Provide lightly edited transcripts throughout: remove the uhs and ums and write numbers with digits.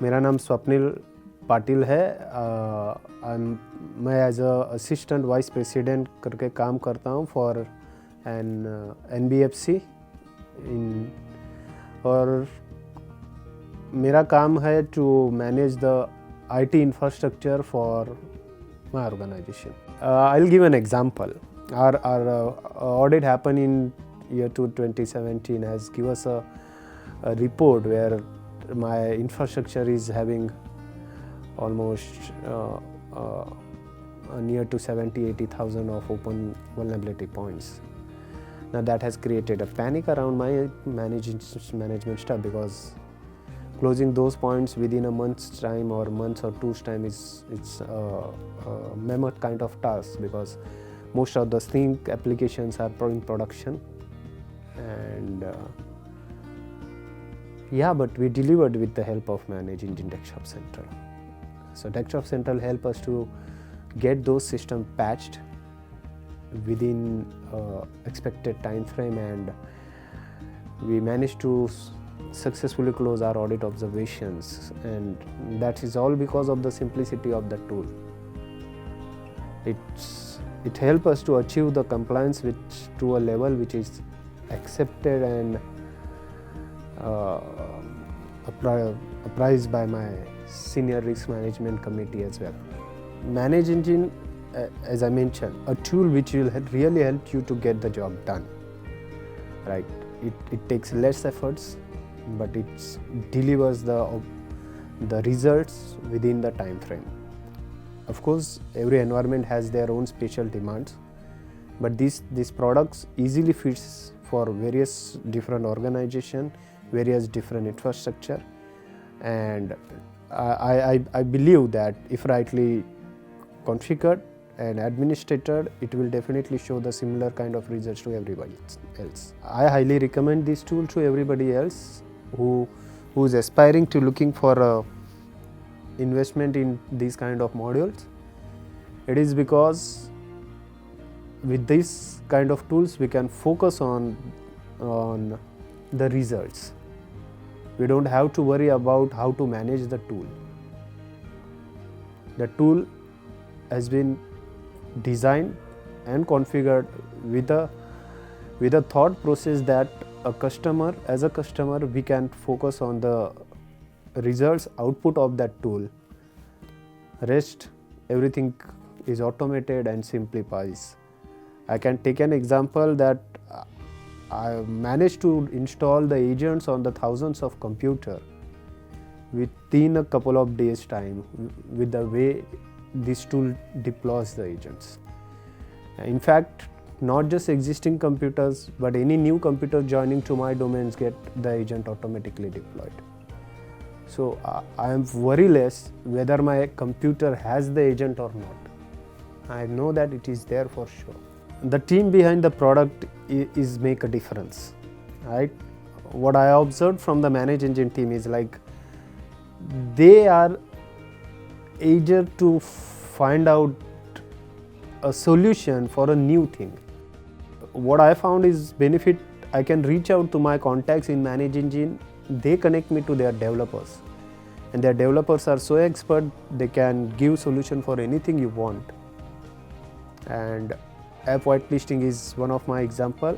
मेरा नाम स्वप्निल पाटिल है। मैं as a assistant vice president करके काम करता हूँ फॉर एन NBFC और मेरा काम है to manage the IT infrastructure for my organization. I'll give an example. Our audit happened in year 2017 has given us a report where my infrastructure is having almost near to 70,000-80,000 of open vulnerability points. Now that has created a panic around my management staff because closing those points within a month's time or months or two's time it's a mammoth kind of task because most of the Sync applications are in production and but we delivered with the help of Manage Engine Desktop Central. So Desktop Central help us to get those systems patched within expected time frame, and we managed to successfully close our audit observations, and that is all because of the simplicity of the tool. It helps us to achieve the compliance to a level which is accepted and apprised by my senior risk management committee as well. Manage Engine, as I mentioned, a tool which will really help you to get the job done. Right? It takes less efforts, but it delivers the results within the time frame. Of course, every environment has their own special demands, but these products easily fits for various different organization, various different infrastructure, and I believe that if rightly configured and administrated, it will definitely show the similar kind of results to everybody else. I highly recommend this tool to everybody else who is aspiring to looking for a investment in these kind of modules. It is because with this kind of tools we can focus on the results. We don't have to worry about how to manage the tool. The tool has been designed and configured with a thought process that as a customer we can focus on the results output of that tool. Rest everything is automated and simplifies. I can take an example that I managed to install the agents on the thousands of computers within a couple of days time with the way this tool deploys the agents. In fact, not just existing computers, but any new computer joining to my domains get the agent automatically deployed. So I am worryless whether my computer has the agent or not. I know that it is there for sure. The team behind the product is make a difference, right? What I observed from the Manage Engine team is like they are eager to find out a solution for a new thing. What I found is benefit. I can reach out to my contacts in Manage Engine. They connect me to their developers, and their developers are so expert they can give solution for anything you want. And app whitelisting is one of my example,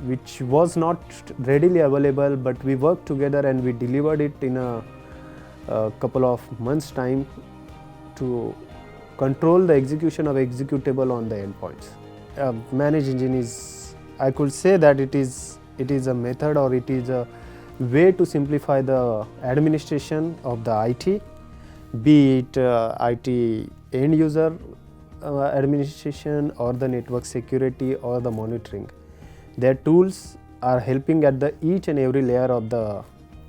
which was not readily available, but we worked together and we delivered it in a couple of months time to control the execution of executable on the endpoints. Manage Engine is, I could say that it is a method, or it is a way to simplify the administration of the IT, be it IT end user administration or the network security or the monitoring. Their tools are helping at the each and every layer of the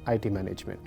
IT management.